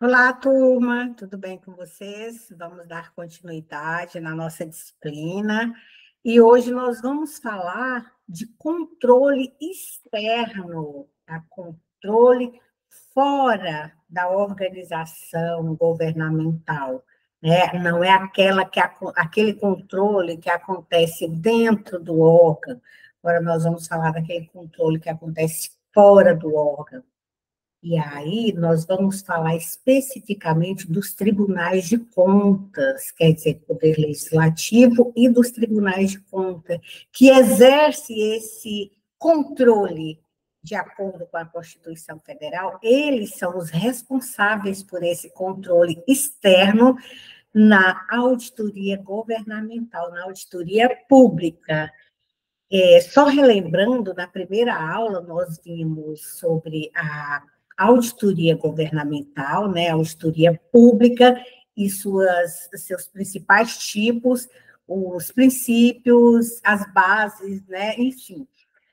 Olá, turma, tudo bem com vocês? Vamos dar continuidade na nossa disciplina e hoje nós vamos falar de controle externo, tá? Controle fora da organização governamental, né? Não é aquele controle que acontece dentro do órgão. Agora nós vamos falar daquele controle que acontece fora do órgão. E aí nós vamos falar especificamente dos tribunais de contas, quer dizer, Poder Legislativo e dos tribunais de contas, que exerce esse controle de acordo com a Constituição Federal, eles são os responsáveis por esse controle externo na auditoria governamental, na auditoria pública. Só relembrando, na primeira aula nós vimos sobre a auditoria governamental, né, a auditoria pública e seus principais tipos, os princípios, as bases, né, enfim.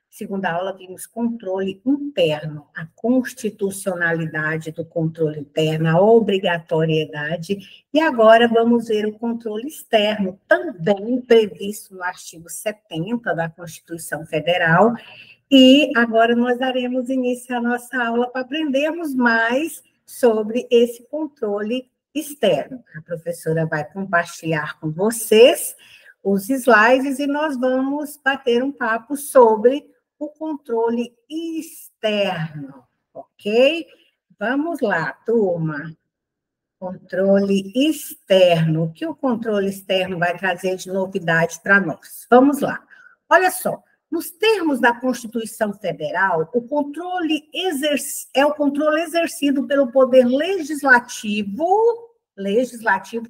Segunda aula, vimos controle interno, a constitucionalidade do controle interno, a obrigatoriedade, e agora vamos ver o controle externo, também previsto no artigo 70 da Constituição Federal, e agora nós daremos início à nossa aula para aprendermos mais sobre esse controle externo. A professora vai compartilhar com vocês os slides e nós vamos bater um papo sobre o controle externo, ok? Vamos lá, turma. Controle externo. O que o controle externo vai trazer de novidade para nós? Vamos lá. Olha só, nos termos da Constituição Federal, o controle é o controle exercido pelo Poder Legislativo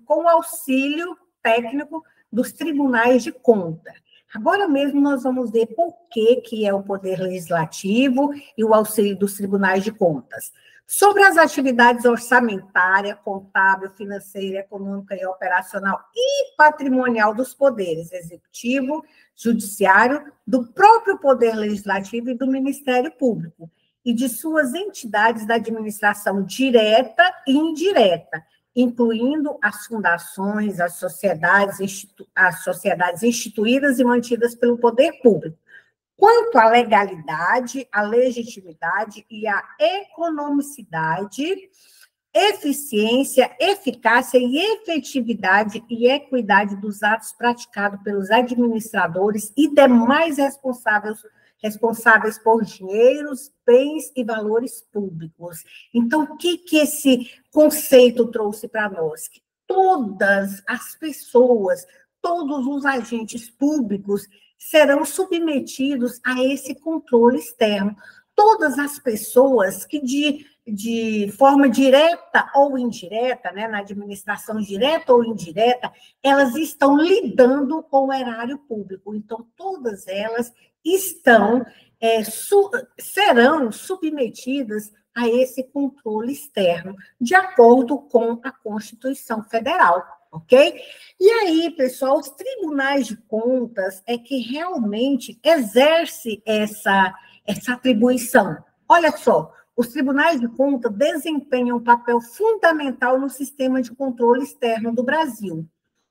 com auxílio técnico dos tribunais de contas. Agora mesmo nós vamos ver por que é o Poder Legislativo e o auxílio dos tribunais de contas. Sobre as atividades orçamentária, contábil, financeira, econômica e operacional e patrimonial dos poderes executivo, judiciário, do próprio Poder Legislativo e do Ministério Público, e de suas entidades da administração direta e indireta, incluindo as fundações, as sociedades instituídas e mantidas pelo poder público, quanto à legalidade, à legitimidade e à economicidade, eficiência, eficácia e efetividade e equidade dos atos praticados pelos administradores e demais responsáveis por dinheiros, bens e valores públicos. Então, o que esse conceito trouxe para nós? Que todas as pessoas, todos os agentes públicos serão submetidos a esse controle externo. Todas as pessoas que de forma direta ou indireta, né, na administração direta ou indireta, elas estão lidando com o erário público. Então, todas elas serão submetidas a esse controle externo, de acordo com a Constituição Federal, ok? E aí, pessoal, os tribunais de contas é que realmente exerce essa atribuição. Olha só, os tribunais de contas desempenham um papel fundamental no sistema de controle externo do Brasil,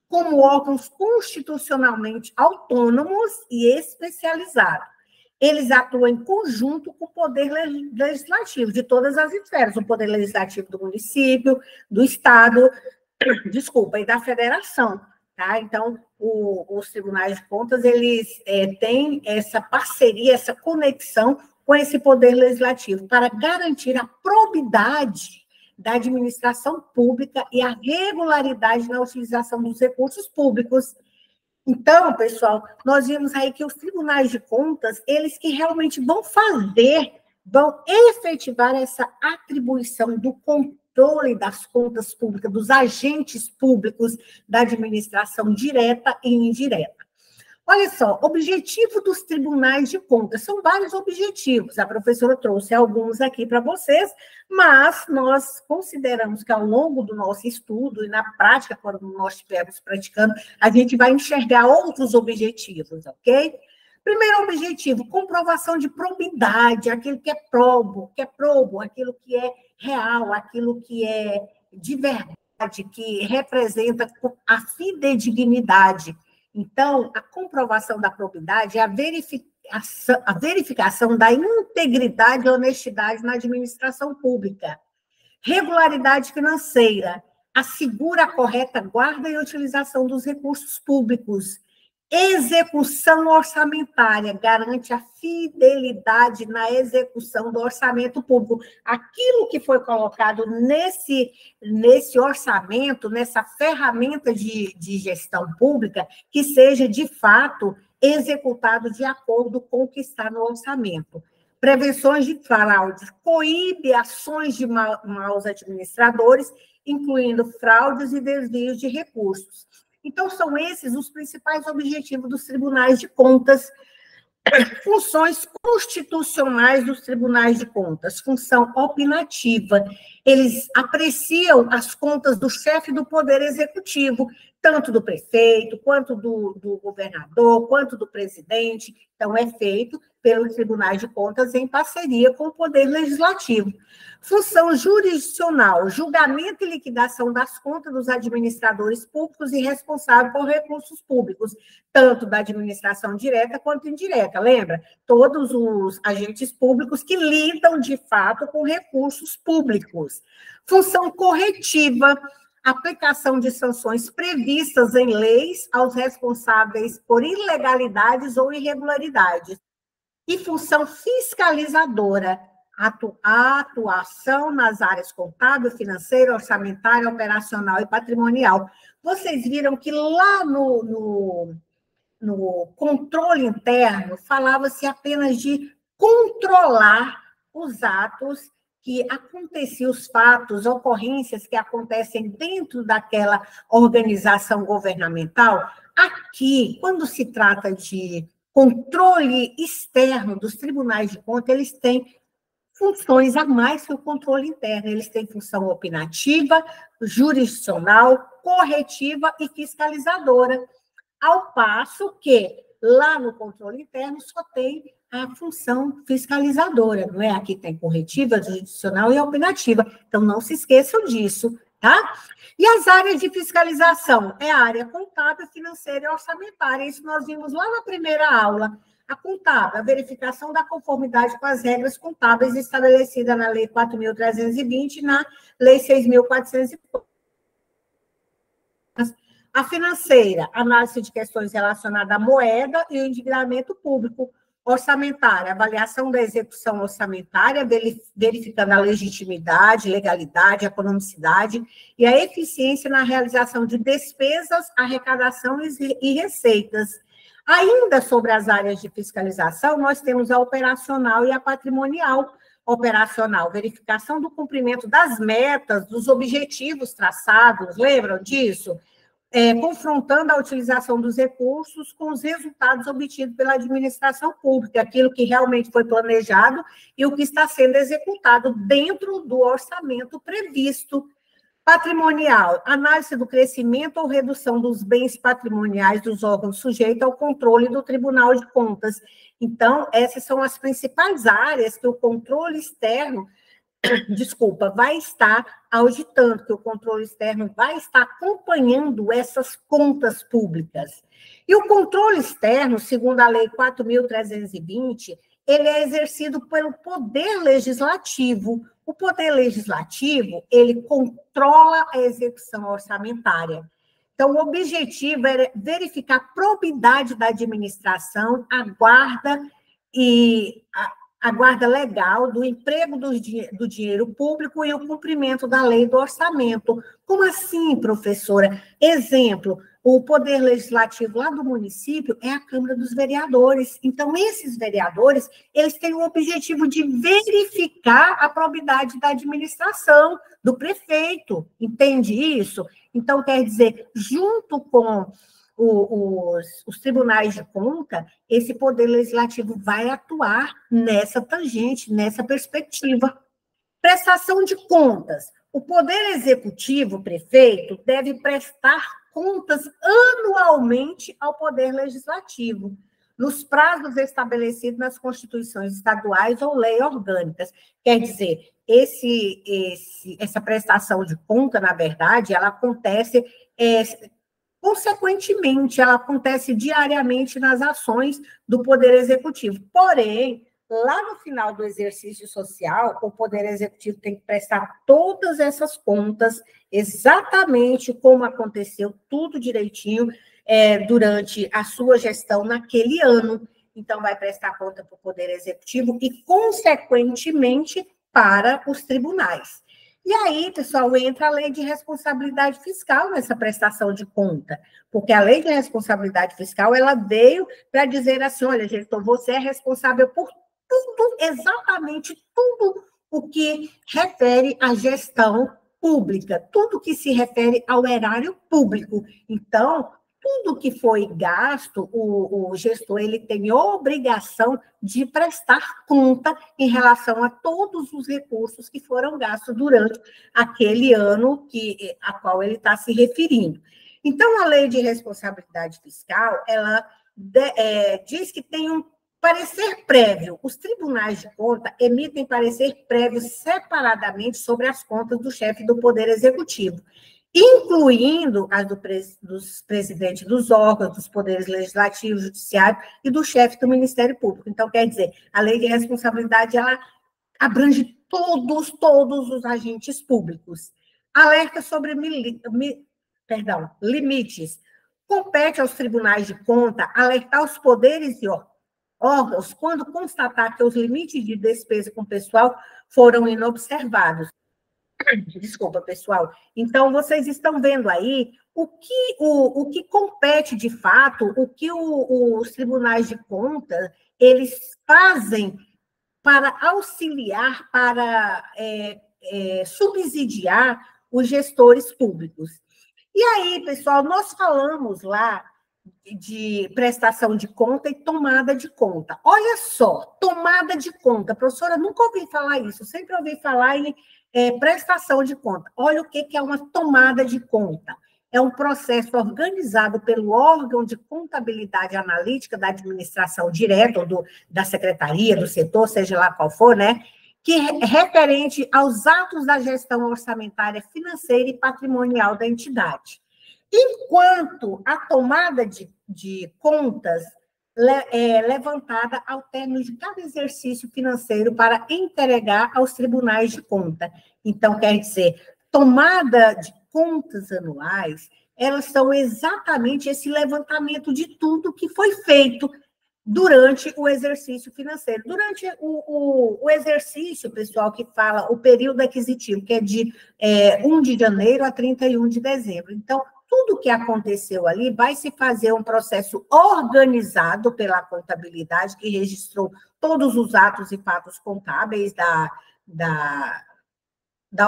como órgãos constitucionalmente autônomos e especializados. Eles atuam em conjunto com o poder legislativo de todas as esferas, o poder legislativo do município, do estado, e da federação. Tá? Então, os tribunais de contas, eles têm essa parceria, essa conexão com esse poder legislativo para garantir a probidade da administração pública e a regularidade na utilização dos recursos públicos. Então, pessoal, nós vimos aí que os tribunais de contas, eles que realmente vão efetivar essa atribuição do controle das contas públicas, dos agentes públicos da administração direta e indireta. Olha só, objetivo dos tribunais de contas, são vários objetivos, a professora trouxe alguns aqui para vocês, mas nós consideramos que ao longo do nosso estudo e na prática, quando nós estivermos praticando, a gente vai enxergar outros objetivos, ok? Primeiro objetivo, comprovação de probidade, aquilo que é probo, aquilo que é real, aquilo que é de verdade, que representa a fidedignidade. Então, a comprovação da probidade é a verificação da integridade e honestidade na administração pública. Regularidade financeira assegura a correta guarda e utilização dos recursos públicos. Execução orçamentária garante a fidelidade na execução do orçamento público. Aquilo que foi colocado nesse orçamento, nessa ferramenta de gestão pública, que seja, de fato, executado de acordo com o que está no orçamento. Prevenções de fraudes, coíbe ações de maus administradores, incluindo fraudes e desvios de recursos. Então, são esses os principais objetivos dos tribunais de contas. Funções constitucionais dos tribunais de contas, função opinativa. Eles apreciam as contas do chefe do Poder Executivo, tanto do prefeito, quanto do governador, quanto do presidente. Então, é feito pelos tribunais de contas em parceria com o Poder Legislativo. Função jurisdicional, julgamento e liquidação das contas dos administradores públicos e responsáveis por recursos públicos, tanto da administração direta quanto indireta. Lembra? Todos os agentes públicos que lidam, de fato, com recursos públicos. Função corretiva, aplicação de sanções previstas em leis aos responsáveis por ilegalidades ou irregularidades. E função fiscalizadora, a atuação nas áreas contábil, financeira, orçamentária, operacional e patrimonial. Vocês viram que lá no controle interno falava-se apenas de controlar os atos que aconteciam, os fatos, ocorrências que acontecem dentro daquela organização governamental. Aqui, quando se trata de controle externo dos tribunais de contas, eles têm funções a mais que o controle interno. Eles têm função opinativa, jurisdicional, corretiva e fiscalizadora, ao passo que lá no controle interno só tem a função fiscalizadora, não é? Aqui tem corretiva, jurisdicional e opinativa. Então, não se esqueçam disso, tá? E as áreas de fiscalização? É a área contábil, financeira e orçamentária. Isso nós vimos lá na primeira aula. A contábil, a verificação da conformidade com as regras contábeis estabelecidas na Lei 4.320 e na Lei 6.400. A financeira, análise de questões relacionadas à moeda e o endividamento público. Orçamentária, avaliação da execução orçamentária, verificando a legitimidade, legalidade, economicidade e a eficiência na realização de despesas, arrecadação e receitas. Ainda sobre as áreas de fiscalização, nós temos a operacional e a patrimonial. Operacional, verificação do cumprimento das metas, dos objetivos traçados, lembram disso? Confrontando a utilização dos recursos com os resultados obtidos pela administração pública, aquilo que realmente foi planejado e o que está sendo executado dentro do orçamento previsto. Patrimonial, análise do crescimento ou redução dos bens patrimoniais dos órgãos sujeitos ao controle do Tribunal de Contas. Então, essas são as principais áreas que o controle externo vai estar auditando, que o controle externo vai estar acompanhando essas contas públicas. E o controle externo, segundo a Lei 4.320, ele é exercido pelo Poder Legislativo. O Poder Legislativo, ele controla a execução orçamentária. Então, o objetivo é verificar a probidade da administração, a guarda legal do emprego do dinheiro público e o cumprimento da lei do orçamento. Como assim, professora? Exemplo, o Poder Legislativo lá do município é a Câmara dos Vereadores. Então, esses vereadores, eles têm o objetivo de verificar a probidade da administração, do prefeito, entende isso? Então, quer dizer, junto com os tribunais de conta, esse Poder Legislativo vai atuar nessa tangente, nessa perspectiva. Prestação de contas. O Poder Executivo, prefeito, deve prestar contas anualmente ao Poder Legislativo. nos prazos estabelecidos nas constituições estaduais ou leis orgânicas. Quer dizer, essa prestação de conta, na verdade, ela acontece consequentemente, ela acontece diariamente nas ações do Poder Executivo. Porém, lá no final do exercício social, o Poder Executivo tem que prestar todas essas contas, exatamente como aconteceu, tudo direitinho, durante a sua gestão naquele ano. Então, vai prestar conta para o Poder Executivo e, consequentemente, para os tribunais. E aí, pessoal, entra a lei de responsabilidade fiscal nessa prestação de conta, porque a lei de responsabilidade fiscal, ela veio para dizer assim, olha, gestor, você é responsável por tudo, exatamente tudo o que refere à gestão pública, tudo que se refere ao erário público. Então, tudo que foi gasto, o gestor ele tem obrigação de prestar conta em relação a todos os recursos que foram gastos durante aquele ano a qual ele está se referindo. Então, a lei de responsabilidade fiscal, ela diz que tem um parecer prévio. Os tribunais de conta emitem parecer prévio separadamente sobre as contas do chefe do Poder Executivo, incluindo as dos presidentes dos órgãos, dos poderes legislativo, judiciário e do chefe do Ministério Público. Então, quer dizer, a lei de responsabilidade, ela abrange todos os agentes públicos. Alerta sobre limites. Compete aos tribunais de conta alertar os poderes e órgãos quando constatar que os limites de despesa com pessoal foram inobservados. Desculpa, pessoal. Então, vocês estão vendo aí o que compete de fato, o que os tribunais de contas eles fazem para auxiliar, para subsidiar os gestores públicos. E aí, pessoal, nós falamos lá de prestação de conta e tomada de conta. Olha só, tomada de conta. Professora, nunca ouvi falar isso, sempre ouvi falar em prestação de conta. Olha o que é uma tomada de conta. É um processo organizado pelo órgão de contabilidade analítica da administração direta, ou da secretaria, do setor, seja lá qual for, né? Que é referente aos atos da gestão orçamentária, financeira e patrimonial da entidade. Enquanto a tomada de contas é levantada ao término de cada exercício financeiro para entregar aos tribunais de conta. Então, quer dizer, tomada de contas anuais, elas são exatamente esse levantamento de tudo que foi feito durante o exercício financeiro. Durante o exercício, pessoal, que fala o período aquisitivo, que é de 1 de janeiro a 31 de dezembro. Então, tudo que aconteceu ali vai se fazer um processo organizado pela contabilidade, que registrou todos os atos e fatos contábeis da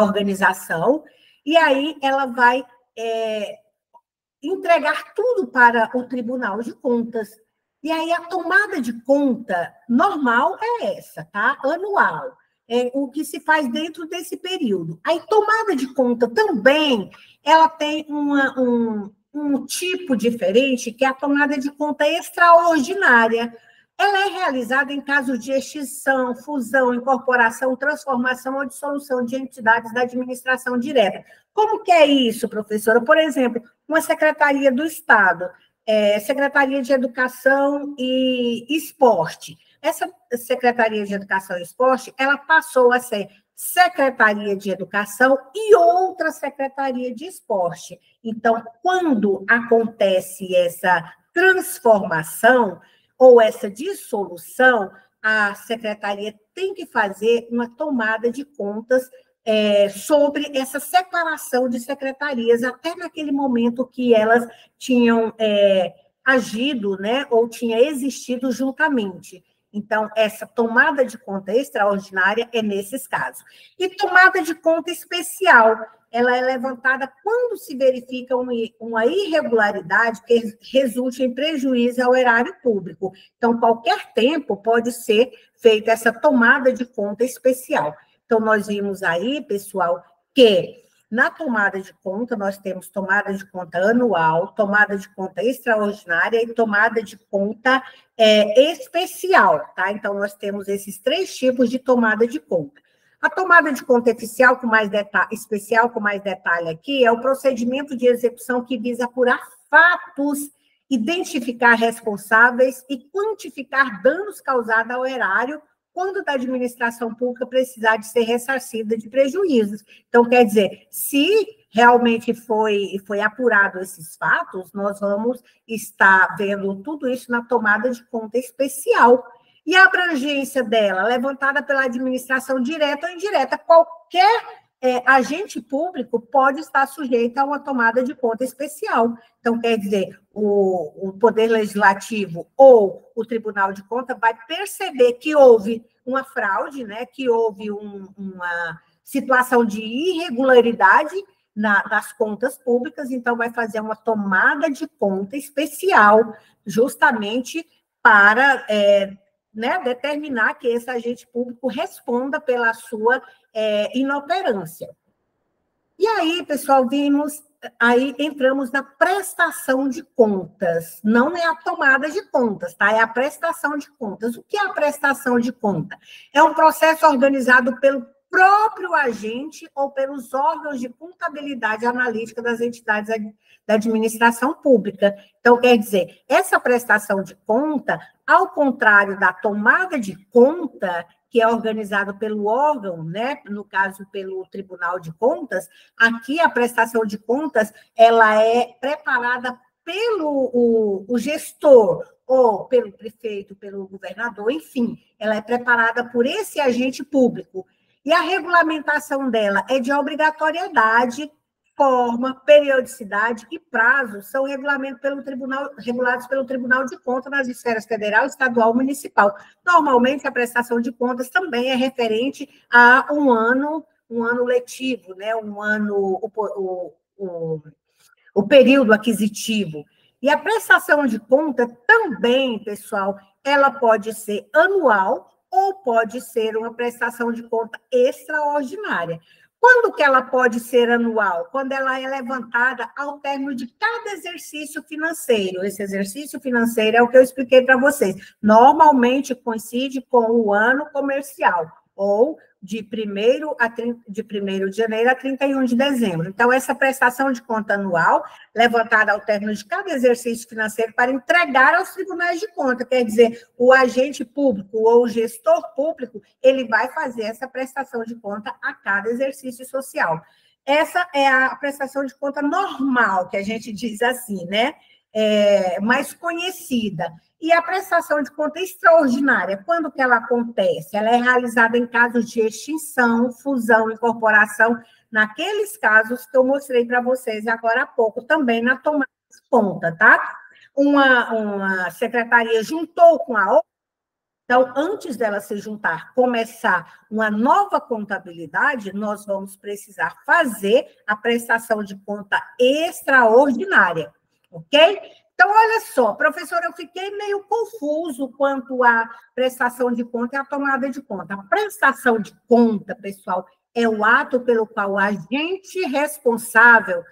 organização, e aí ela vai entregar tudo para o Tribunal de Contas. E aí a tomada de conta normal é essa, tá? Anual. É o que se faz dentro desse período. Aí, tomada de conta também, ela tem um tipo diferente, que é a tomada de conta extraordinária. Ela é realizada em caso de extinção, fusão, incorporação, transformação ou dissolução de entidades da administração direta. Como que é isso, professora? Por exemplo, uma secretaria do Estado, Secretaria de Educação e Esporte. Essa Secretaria de Educação e Esporte, ela passou a ser Secretaria de Educação e outra Secretaria de Esporte. Então, quando acontece essa transformação ou essa dissolução, a Secretaria tem que fazer uma tomada de contas sobre essa separação de secretarias, até naquele momento que elas tinham agido, né, ou tinha existido juntamente. Então, essa tomada de conta extraordinária é nesses casos. E tomada de conta especial, ela é levantada quando se verifica uma irregularidade que resulte em prejuízo ao erário público. Então, qualquer tempo pode ser feita essa tomada de conta especial. Então, nós vimos aí, pessoal, que Na tomada de conta, nós temos tomada de conta anual, tomada de conta extraordinária e tomada de conta especial, tá? Então, nós temos esses 3 tipos de tomada de conta. A tomada de conta especial com mais detalhe aqui é o procedimento de execução que visa apurar fatos, identificar responsáveis e quantificar danos causados ao erário quando da administração pública precisar de ser ressarcida de prejuízos. Então, quer dizer, se realmente foi apurado esses fatos, nós vamos estar vendo tudo isso na tomada de conta especial. E a abrangência dela, levantada pela administração direta ou indireta, qualquer agente público pode estar sujeito a uma tomada de conta especial. Então, quer dizer, o Poder Legislativo ou o Tribunal de Contas vai perceber que houve uma fraude, né, que houve uma situação de irregularidade nas contas públicas, então vai fazer uma tomada de conta especial, justamente para determinar que esse agente público responda pela sua inoperância. E aí, pessoal, entramos na prestação de contas. Não é a tomada de contas, tá? É a prestação de contas. O que é a prestação de conta? É um processo organizado pelo próprio agente ou pelos órgãos de contabilidade analítica das entidades da administração pública. Então, quer dizer, essa prestação de conta, ao contrário da tomada de conta, que é organizado pelo órgão, né, no caso, pelo Tribunal de Contas, aqui a prestação de contas, ela é preparada pelo o gestor, ou pelo prefeito, pelo governador, enfim, ela é preparada por esse agente público. E a regulamentação dela é de obrigatoriedade, forma, periodicidade e prazo são regulados pelo Tribunal de Contas nas esferas federal, estadual e municipal. Normalmente, a prestação de contas também é referente a um ano letivo, né? O período aquisitivo. E a prestação de conta também, pessoal, ela pode ser anual ou pode ser uma prestação de conta extraordinária. Quando que ela pode ser anual? Quando ela é levantada ao término de cada exercício financeiro. Esse exercício financeiro é o que eu expliquei para vocês. Normalmente coincide com o ano comercial, ou de 1º de janeiro a 31 de dezembro. Então, essa prestação de conta anual, levantada ao término de cada exercício financeiro para entregar aos tribunais de conta, quer dizer, o agente público ou o gestor público, ele vai fazer essa prestação de conta a cada exercício social. Essa é a prestação de conta normal, que a gente diz assim, né? Mais conhecida. E a prestação de conta extraordinária, quando que ela acontece? Ela é realizada em casos de extinção, fusão, incorporação, naqueles casos que eu mostrei para vocês agora há pouco, também na tomada de conta, tá? Uma secretaria juntou com a outra, então, antes dela se juntar, começar uma nova contabilidade, nós vamos precisar fazer a prestação de conta extraordinária, ok? Então, olha só, professora, eu fiquei meio confuso quanto à prestação de conta e à tomada de conta. A prestação de conta, pessoal, é o ato pelo qual o agente responsável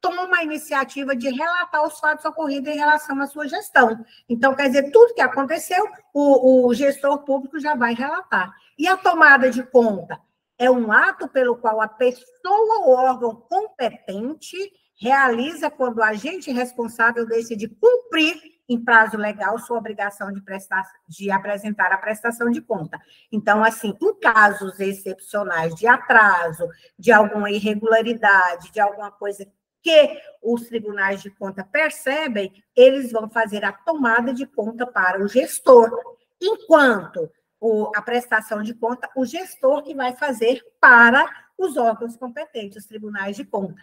toma a iniciativa de relatar os fatos ocorridos em relação à sua gestão. Então, quer dizer, tudo que aconteceu, o gestor público já vai relatar. E a tomada de conta é um ato pelo qual a pessoa ou órgão competente realiza quando o agente responsável decide cumprir em prazo legal sua obrigação de apresentar a prestação de conta. Então, assim, em casos excepcionais de atraso, de alguma irregularidade, de alguma coisa que os tribunais de conta percebem, eles vão fazer a tomada de conta para o gestor, enquanto a prestação de conta, o gestor que vai fazer para os órgãos competentes, os tribunais de conta.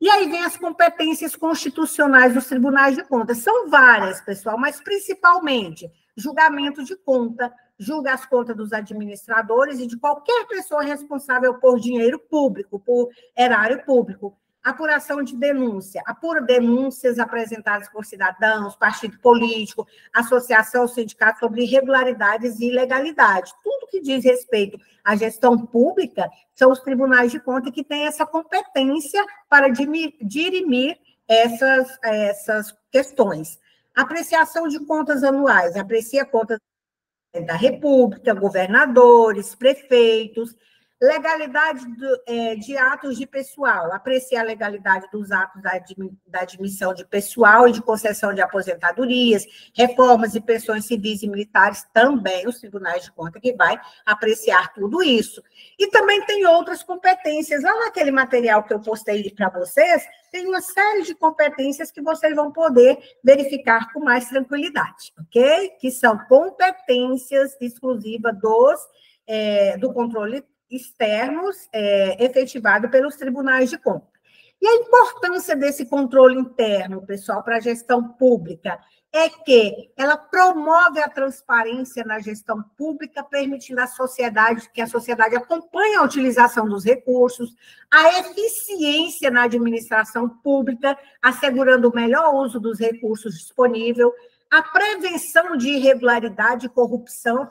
E aí vem as competências constitucionais dos tribunais de contas. São várias, pessoal, mas principalmente julgamento de conta, julga as contas dos administradores e de qualquer pessoa responsável por dinheiro público, por erário público. apuração de denúncia, apura denúncias apresentadas por cidadãos, partido político, associação, sindicato sobre irregularidades e ilegalidades. Tudo que diz respeito à gestão pública são os tribunais de contas que têm essa competência para dirimir essas questões. Apreciação de contas anuais, aprecia contas da República, governadores, prefeitos, legalidade de atos de pessoal, aprecia a legalidade dos atos da admissão de pessoal e de concessão de aposentadorias, reformas e pensões civis e militares, também os tribunais de contas que vai apreciar tudo isso. E também tem outras competências. Lá naquele material que eu postei para vocês, tem uma série de competências que vocês vão poder verificar com mais tranquilidade, ok? Que são competências exclusivas do controle externos efetivado pelos tribunais de contas. E a importância desse controle interno, pessoal, para a gestão pública é que ela promove a transparência na gestão pública, permitindo que a sociedade acompanhe a utilização dos recursos, a eficiência na administração pública, assegurando o melhor uso dos recursos disponíveis, a prevenção de irregularidade e corrupção,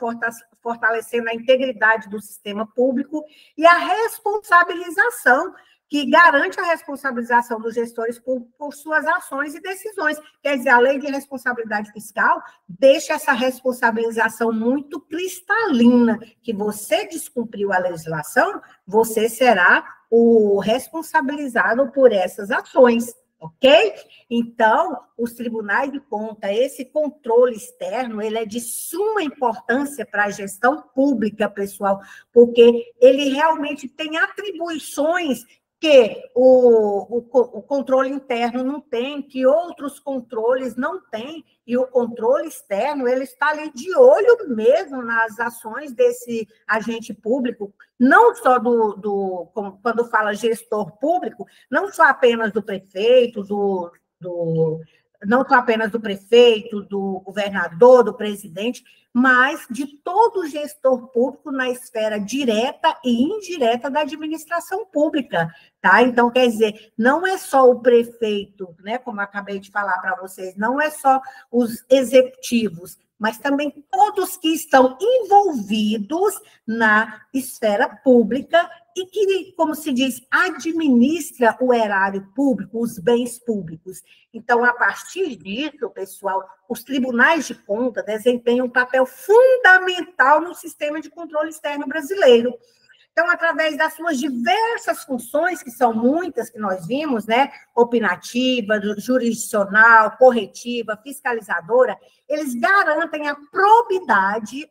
fortalecendo a integridade do sistema público, e a responsabilização, que garante a responsabilização dos gestores por suas ações e decisões. Quer dizer, a lei de responsabilidade fiscal deixa essa responsabilização muito cristalina, que você descumpriu a legislação, você será o responsabilizado por essas ações. Ok? Então, os tribunais de contas, esse controle externo, ele é de suma importância para a gestão pública, pessoal, porque ele realmente tem atribuições que o controle interno não tem, que outros controles não têm, e o controle externo, ele está ali de olho mesmo nas ações desse agente público, não só quando fala gestor público, não só apenas do prefeito, não só apenas do prefeito, do governador, do presidente, mas de todo gestor público na esfera direta e indireta da administração pública, tá? Então, quer dizer, não é só o prefeito, né, como eu acabei de falar para vocês, não é só os executivos, mas também todos que estão envolvidos na esfera pública e que, como se diz, administra o erário público, os bens públicos. Então, a partir disso, pessoal, os tribunais de contas desempenham um papel fundamental no sistema de controle externo brasileiro. Então, através das suas diversas funções, que são muitas que nós vimos, né? Opinativa, jurisdicional, corretiva, fiscalizadora, eles garantem a probidade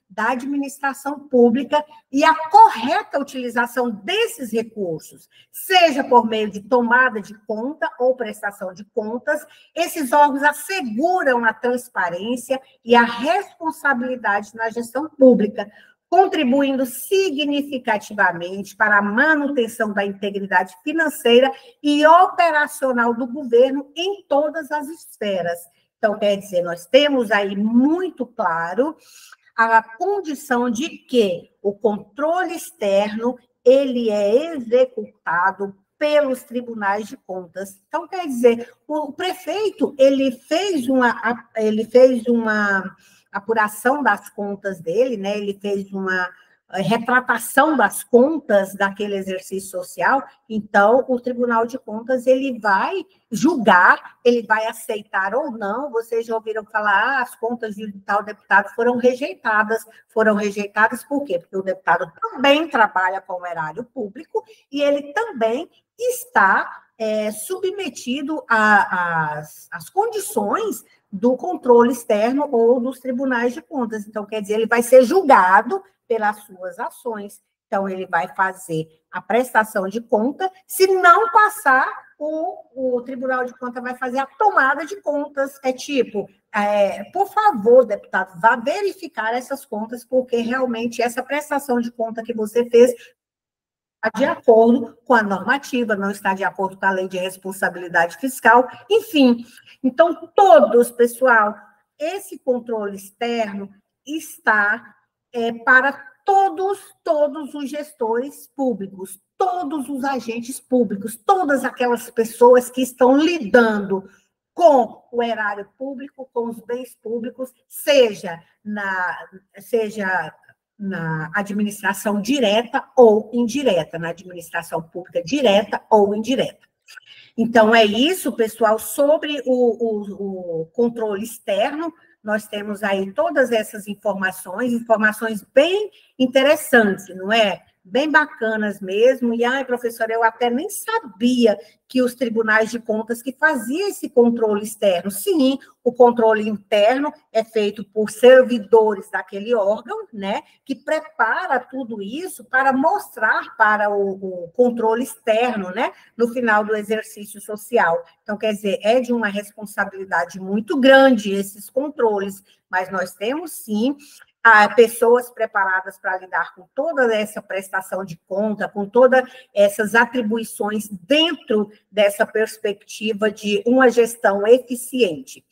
da administração pública e a correta utilização desses recursos, seja por meio de tomada de conta ou prestação de contas. Esses órgãos asseguram a transparência e a responsabilidade na gestão pública, contribuindo significativamente para a manutenção da integridade financeira e operacional do governo em todas as esferas. Então, quer dizer, nós temos aí muito claro a condição de que o controle externo, ele é executado pelos tribunais de contas. Então, quer dizer, o prefeito, ele fez uma apuração das contas dele, né? Ele fez uma retratação das contas daquele exercício social, então o Tribunal de Contas ele vai julgar, ele vai aceitar ou não. Vocês já ouviram falar, as contas de tal deputado foram rejeitadas por quê? Porque o deputado também trabalha com o erário público e ele também está submetido às condições do controle externo ou dos tribunais de contas. Então, quer dizer, ele vai ser julgado pelas suas ações. Então, ele vai fazer a prestação de conta. Se não passar, o Tribunal de Contas vai fazer a tomada de contas. Por favor, deputado, vá verificar essas contas, porque realmente essa prestação de conta que você fez está de acordo com a normativa, não está de acordo com a lei de responsabilidade fiscal, enfim. Então, pessoal, esse controle externo está para todos os gestores públicos, todos os agentes públicos, todas aquelas pessoas que estão lidando com o erário público, com os bens públicos, seja na administração direta ou indireta, na administração pública direta ou indireta. Então, é isso, pessoal, sobre o controle externo. Nós temos aí todas essas informações bem interessantes, não é? Bem bacanas mesmo. E, professora, eu até nem sabia que os tribunais de contas que faziam esse controle externo. Sim, o controle interno é feito por servidores daquele órgão, né, que prepara tudo isso para mostrar para o controle externo, né, no final do exercício social. Então, quer dizer, é de uma responsabilidade muito grande esses controles, mas nós temos, sim, pessoas preparadas para lidar com toda essa prestação de conta, com todas essas atribuições dentro dessa perspectiva de uma gestão eficiente.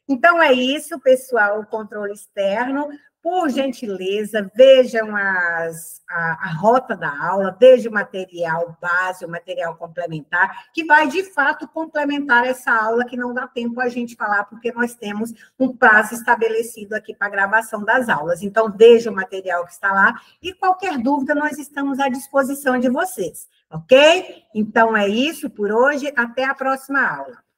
Então, é isso, pessoal, o controle externo. Por gentileza, vejam a rota da aula, vejam o material base, o material complementar, que vai, de fato, complementar essa aula, que não dá tempo a gente falar, porque nós temos um prazo estabelecido aqui para a gravação das aulas. Então, vejam o material que está lá, e qualquer dúvida, nós estamos à disposição de vocês, ok? Então, é isso por hoje, até a próxima aula.